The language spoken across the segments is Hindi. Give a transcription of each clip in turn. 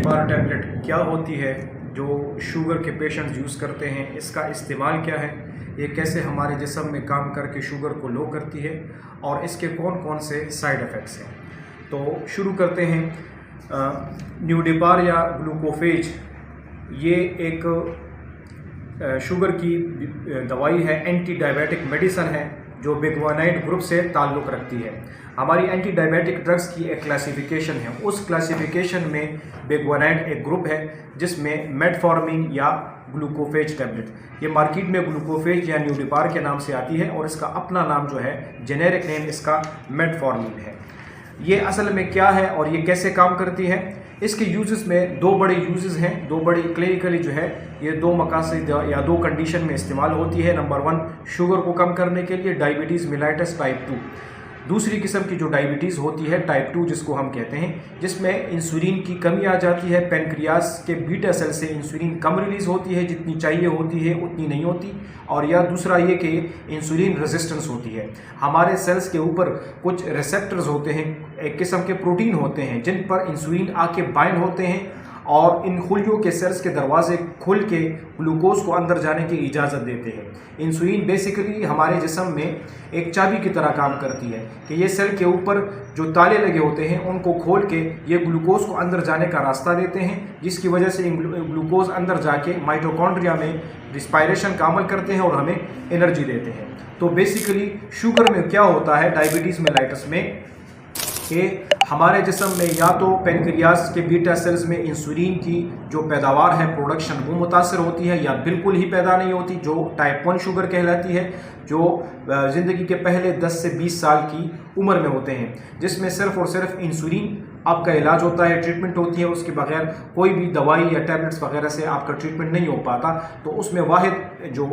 न्यूडिपार टैबलेट क्या होती है जो शुगर के पेशेंट्स यूज़ करते हैं, इसका इस्तेमाल क्या है, ये कैसे हमारे जिस्म में काम करके शुगर को लो करती है और इसके कौन कौन से साइड इफ़ेक्ट्स हैं। तो शुरू करते हैं। न्यूडिपार या ग्लूकोफेज ये एक शुगर की दवाई है, एंटी डायबिटिक मेडिसन है जो बिगुआनाइड ग्रुप से ताल्लुक़ रखती है। हमारी एंटी डायबिटिक ड्रग्स की एक क्लासिफिकेशन है, उस क्लासिफिकेशन में बिगुआनाइड एक ग्रुप है जिसमें मेटफॉर्मिन या ग्लूकोफेज टैबलेट, ये मार्केट में ग्लूकोफेज या न्यूडिपार के नाम से आती है और इसका अपना नाम जो है जेनेरिक नेम इसका मेटफॉर्मिन है। ये असल में क्या है और ये कैसे काम करती है, इसके यूजेस में दो बड़े यूजेस हैं, दो बड़ी क्लिनिकली जो है ये दो मकासद या दो कंडीशन में इस्तेमाल होती है। नंबर 1 शुगर को कम करने के लिए, डायबिटीज़ मेलाइटस टाइप 2। दूसरी किस्म की जो डायबिटीज़ होती है टाइप 2 जिसको हम कहते हैं, जिसमें इंसुलिन की कमी आ जाती है, पेनक्रियास के बीटा सेल से इंसुलिन कम रिलीज़ होती है, जितनी चाहिए होती है उतनी नहीं होती। और या दूसरा ये कि इंसुलिन रेजिस्टेंस होती है। हमारे सेल्स के ऊपर कुछ रिसेप्टर्स होते हैं, एक किस्म के प्रोटीन होते हैं जिन पर इंसुलिन आके बाइंड होते हैं और इन खुलियों के सेल्स के दरवाजे खुल के ग्लूकोज को अंदर जाने की इजाज़त देते हैं। इंसुलिन बेसिकली हमारे जिस्म में एक चाबी की तरह काम करती है कि ये सेल के ऊपर जो ताले लगे होते हैं उनको खोल के ये ग्लूकोज को अंदर जाने का रास्ता देते हैं, जिसकी वजह से ग्लूकोज अंदर जाके माइटोकॉन्ड्रिया में रिस्पायरेशन का अमल करते हैं और हमें एनर्जी देते हैं। तो बेसिकली शुगर में क्या होता है, डायबिटीज़ मेलाइटस में, कि हमारे जिस्म में या तो पेनक्रियास के बीटा सेल्स में इंसुलिन की जो पैदावार है, प्रोडक्शन, वो मुतासर होती है या बिल्कुल ही पैदा नहीं होती, जो टाइप 1 शुगर कहलाती है, जो ज़िंदगी के पहले 10 से 20 साल की उम्र में होते हैं, जिसमें सिर्फ़ और सिर्फ इंसुलिन आपका इलाज होता है, ट्रीटमेंट होती है, उसके बगैर कोई भी दवाई या टैबलेट्स वगैरह से आपका ट्रीटमेंट नहीं हो पाता। तो उसमें वाहिद जो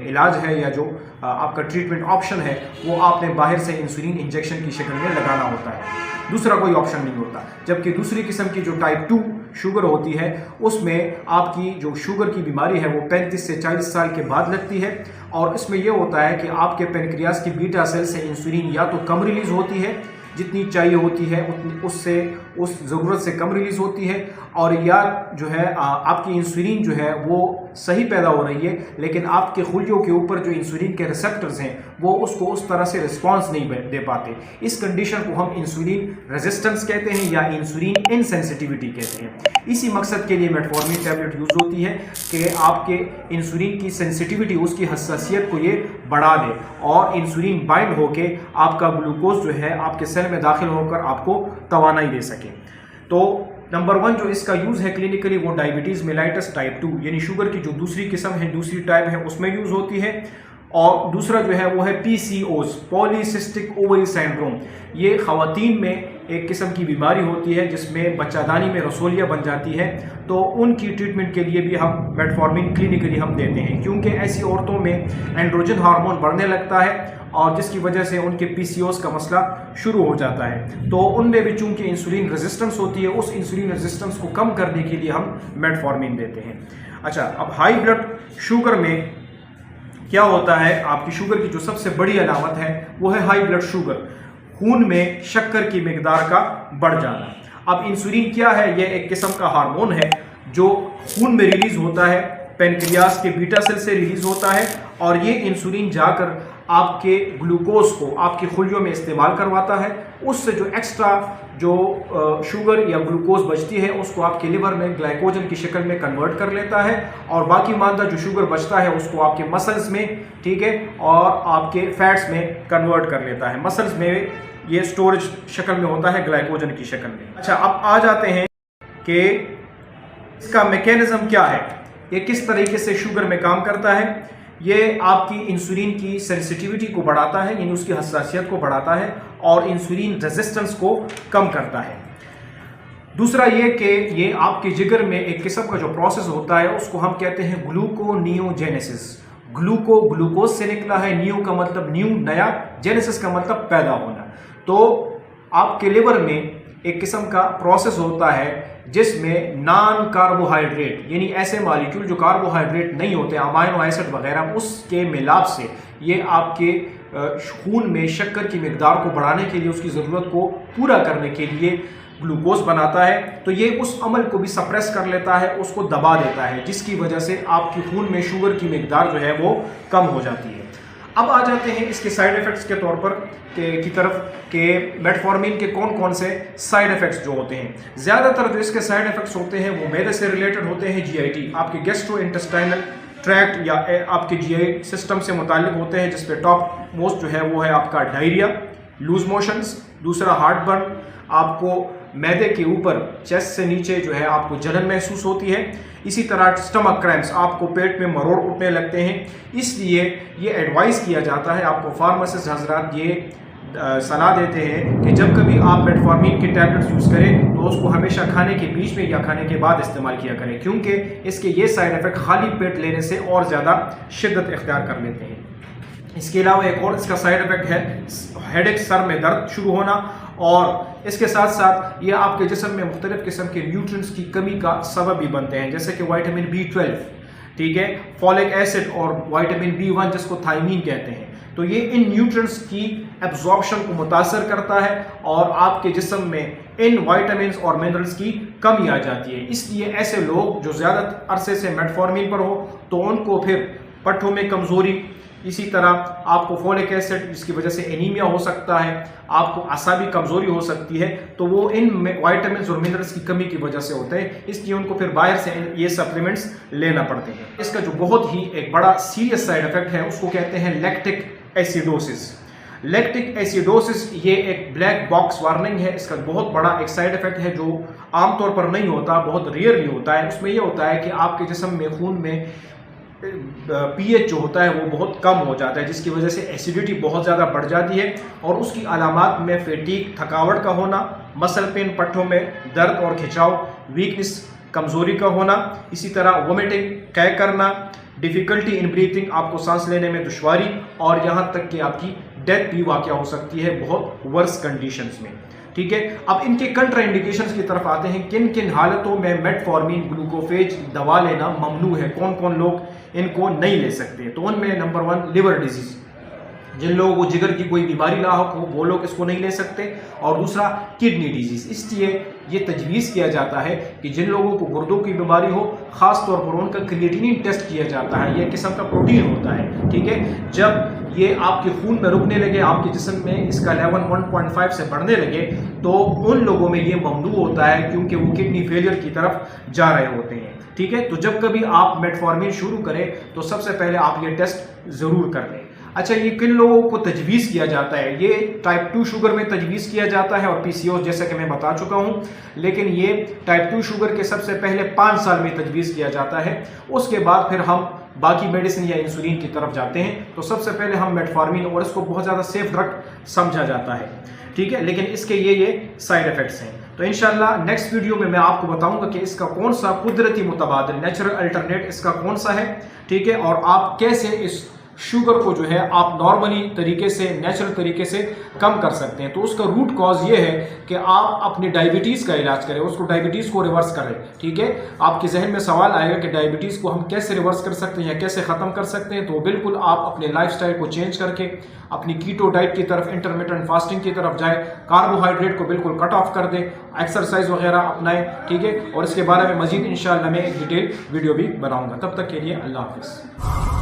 इलाज है या जो आपका ट्रीटमेंट ऑप्शन है वो आपने बाहर से इंसुलिन इंजेक्शन की शक्ल में लगाना होता है, दूसरा कोई ऑप्शन नहीं होता। जबकि दूसरी किस्म की जो टाइप 2 शुगर होती है उसमें आपकी जो शुगर की बीमारी है वो 35 से 40 साल के बाद लगती है और इसमें यह होता है कि आपके पेनक्रियास की बीटा सेल से इंसुलिन या तो कम रिलीज़ होती है, जितनी चाहिए होती है उससे उस ज़रूरत से कम रिलीज़ होती है, और या जो है आपकी इंसुलिन जो है वो सही पैदा हो रही है लेकिन आपके खुलियों के ऊपर जो इंसुलिन के रिसेप्टर्स हैं वो उसको उस तरह से रिस्पांस नहीं दे पाते। इस कंडीशन को हम इंसुलिन रेजिस्टेंस कहते हैं या इंसुलिन इनसेंसिटिविटी कहते हैं। इसी मकसद के लिए मेटफॉर्मिन टैबलेट यूज़ होती है कि आपके इंसुलिन की सेंसिटिविटी, उसकी हसासियत को ये बढ़ा दे और इंसुलिन बाइंड होके आपका ग्लूकोज जो है आपके सेल में दाखिल होकर आपको तवानाई दे सके। तो नंबर 1 जो इसका यूज़ है क्लिनिकली वो डायबिटीज़ मेलाइटस टाइप 2 यानी शुगर की जो दूसरी किस्म है, दूसरी टाइप है, उसमें यूज़ होती है। और दूसरा जो है वो है PCOS, पॉलीसिस्टिक ओवरी सिंड्रोम। ये ख़वातीन में एक किस्म की बीमारी होती है जिसमें बच्चादानी में रसोलियाँ बन जाती है, तो उनकी ट्रीटमेंट के लिए भी हम मेटफॉर्मिन क्लिनिकली हम देते हैं, क्योंकि ऐसी औरतों में एंड्रोजन हार्मोन बढ़ने लगता है और जिसकी वजह से उनके PCOS का मसला शुरू हो जाता है। तो उनमें भी चूँकि इंसुलिन रेजिस्टेंस होती है, उस इंसुलिन रेजिस्टेंस को कम करने के लिए हम मेटफॉर्मिन देते हैं। अच्छा, अब हाई ब्लड शुगर में क्या होता है, आपकी शुगर की जो सबसे बड़ी अलामत है वो है हाई ब्लड शुगर, खून में शक्कर की मिकदार का बढ़ जाना। अब इंसुलिन क्या है, ये एक किस्म का हार्मोन है जो खून में रिलीज होता है, पेनक्रियास के बीटा सेल से रिलीज होता है और ये इंसुलिन जाकर आपके ग्लूकोज को आपकी खुलियों में इस्तेमाल करवाता है। उससे जो एक्स्ट्रा जो शुगर या ग्लूकोज बचती है उसको आपके लिवर में ग्लाइकोजन की शक्ल में कन्वर्ट कर लेता है और बाकी मादा जो शुगर बचता है उसको आपके मसल्स में, ठीक है, और आपके फैट्स में कन्वर्ट कर लेता है। मसल्स में ये स्टोरेज शक्ल में होता है, ग्लाइकोजन की शक्ल में। अच्छा, अब आ जाते हैं कि इसका मैकेनिज्म क्या है, ये किस तरीके से शुगर में काम करता है। ये आपकी इंसुलिन की सेंसिटिविटी को बढ़ाता है, यानी उसकी हसासियत को बढ़ाता है और इंसुलिन रेजिस्टेंस को कम करता है। दूसरा ये कि ये आपके जिगर में एक किस्म का जो प्रोसेस होता है उसको हम कहते हैं ग्लूकोनियोजेनेसिस। ग्लूको ग्लूकोज से निकला है, नियो का मतलब न्यू, नया, जेनेसिस का मतलब पैदा होना। तो आपके लिवर में एक किस्म का प्रोसेस होता है जिसमें नॉन कार्बोहाइड्रेट यानी ऐसे मॉलिक्यूल जो कार्बोहाइड्रेट नहीं होते, अमाइनो एसिड वगैरह, उसके मिलाप से ये आपके खून में शक्कर की मिकदार को बढ़ाने के लिए, उसकी ज़रूरत को पूरा करने के लिए ग्लूकोज बनाता है, तो ये उस अमल को भी सप्रेस कर लेता है, उसको दबा देता है, जिसकी वजह से आपकी खून में शुगर की मिकदार जो है वो कम हो जाती है। अब आ जाते हैं इसके साइड इफ़ेक्ट्स के तौर पर की तरफ कि मेटफॉर्मिन के कौन कौन से साइड इफ़ेक्ट्स जो होते हैं। ज़्यादातर जो इसके साइड इफ़ेक्ट्स होते हैं वो मैदे से रिलेटेड होते हैं, GIT आपके गैस्ट्रो इंटेस्टाइनल ट्रैक्ट या आपके GI सिस्टम से मुताल्लिक होते हैं, जिस पे टॉप मोस्ट जो है वो है आपका डायरिया, लूज मोशंस, दूसरा हार्ट बर्न, आपको मैदे के ऊपर चेस्ट से नीचे जो है आपको जलन महसूस होती है, इसी तरह स्टमक क्रैम्प्स, आपको पेट में मरोड़ उठने लगते हैं। इसलिए ये एडवाइस किया जाता है, आपको फार्मासिस्ट हजरात ये सलाह देते हैं कि जब कभी आप मेटफॉर्मिन के टैबलेट्स यूज़ करें तो उसको हमेशा खाने के बीच में या खाने के बाद इस्तेमाल किया करें, क्योंकि इसके ये साइड इफ़ेक्ट खाली पेट लेने से और ज़्यादा शिद्दत इख्तियार कर लेते हैं। इसके अलावा एक और इसका साइड इफ़ेक्ट है हेडेक, सर में दर्द शुरू होना, और इसके साथ साथ ये आपके जिस्म में मुख्तलिफ़ किस्म के न्यूट्रिएंट्स की कमी का सबब भी बनते हैं, जैसे कि विटामिन B12, ठीक है, फॉलिक एसिड और विटामिन B1 जिसको थायमीन कहते हैं। तो ये इन न्यूट्रिएंट्स की एब्जॉर्प्शन को मुतासर करता है और आपके जिस्म में इन विटामिन्स और मिनरल्स की कमी आ जाती है। इसलिए ऐसे लोग जो ज़्यादा अरसे से मेटफॉर्मिन पर हो तो उनको फिर पट्ठों में कमज़ोरी, इसी तरह आपको फॉलिक एसिड जिसकी वजह से एनीमिया हो सकता है, आपको असाबी कमज़ोरी हो सकती है, तो वो इन विटामिन्स और मिनरल्स की कमी की वजह से होते हैं। इसलिए उनको फिर बाहर से ये सप्लीमेंट्स लेना पड़ते हैं। इसका जो बहुत ही एक बड़ा सीरियस साइड इफ़ेक्ट है उसको कहते हैं लैक्टिक एसिडोसिस। लैक्टिक एसिडोसिस ये एक ब्लैक बॉक्स वार्निंग है, इसका बहुत बड़ा एक साइड इफ़ेक्ट है जो आमतौर पर नहीं होता, बहुत रेयरली होता है। उसमें ये होता है कि आपके जिस्म में खून में pH जो होता है वो बहुत कम हो जाता है, जिसकी वजह से एसिडिटी बहुत ज़्यादा बढ़ जाती है, और उसकी अलामात में फैटीग, थकावट का होना, मसल पेन, पट्ठों में दर्द और खिंचाव, वीकनेस, कमज़ोरी का होना, इसी तरह वोमिटिंग, कै करना, डिफ़िकल्टी इन ब्रीथिंग, आपको सांस लेने में दुश्वारी, और यहाँ तक कि आपकी डेथ भी वाक़या हो सकती है बहुत वर्स कंडीशंस में, ठीक है। अब इनके कंट्रा इंडिकेशंस की तरफ आते हैं, किन किन हालतों में मेटफॉर्मिन ग्लूकोफेज दवा लेना ममनू है, कौन कौन लोग इनको नहीं ले सकते। तो उनमें नंबर 1 लिवर डिजीज़, जिन लोगों को जिगर की कोई बीमारी लाक हो वो लोग इसको नहीं ले सकते, और दूसरा किडनी डिजीज़। इसलिए ये तजवीज़ किया जाता है कि जिन लोगों को गुर्दों की बीमारी हो, ख़ास तौर पर उनका क्रिएटिनिन टेस्ट किया जाता है, यह किस्म का प्रोटीन होता है, ठीक है। जब ये आपके खून में रुकने लगे, आपके जिस्म में इसका लेवल 1.5 से बढ़ने लगे, तो उन लोगों में ये ममनू होता है, क्योंकि वो किडनी फेलियर की तरफ जा रहे होते हैं, ठीक है। तो जब कभी आप मेटफॉर्मिन शुरू करें तो सबसे पहले आप ये टेस्ट ज़रूर कर लें। अच्छा, ये किन लोगों को तजवीज़ किया जाता है? ये टाइप 2 शुगर में तजवीज़ किया जाता है, और PCOS जैसा कि मैं बता चुका हूँ, लेकिन ये टाइप 2 शुगर के सबसे पहले 5 साल में तजवीज़ किया जाता है। उसके बाद फिर हम बाकी मेडिसिन या इंसुलिन की तरफ जाते हैं। तो सबसे पहले हम मेटफॉर्मिन, और इसको बहुत ज़्यादा सेफ ड्रग समझा जाता है, ठीक है, लेकिन इसके ये साइड इफ़ेक्ट्स हैं। तो इंशाल्लाह नेक्स्ट वीडियो में मैं आपको बताऊंगा कि इसका कौन सा कुदरती मुतबादिल, नेचुरल अल्टरनेट इसका कौन सा है, ठीक है, और आप कैसे इस शुगर को जो है आप नॉर्मली तरीके से, नेचुरल तरीके से कम कर सकते हैं। तो उसका रूट कॉज ये है कि आप अपनी डायबिटीज़ का इलाज करें, उसको डायबिटीज़ को रिवर्स करें, ठीक है। आपके जहन में सवाल आएगा कि डायबिटीज़ को हम कैसे रिवर्स कर सकते हैं या कैसे ख़त्म कर सकते हैं। तो बिल्कुल आप अपने लाइफस्टाइल को चेंज करके अपनी कीटो डाइट की तरफ, इंटरमिटेंट फास्टिंग की तरफ जाए, कार्बोहाइड्रेट को बिल्कुल कट ऑफ कर दें, एक्सरसाइज वगैरह अपनाएं, ठीक है। और इसके बारे में मज़ीद इंशाअल्लाह मैं एक डिटेल वीडियो भी बनाऊँगा। तब तक के लिए अल्लाह हाफ़िज़।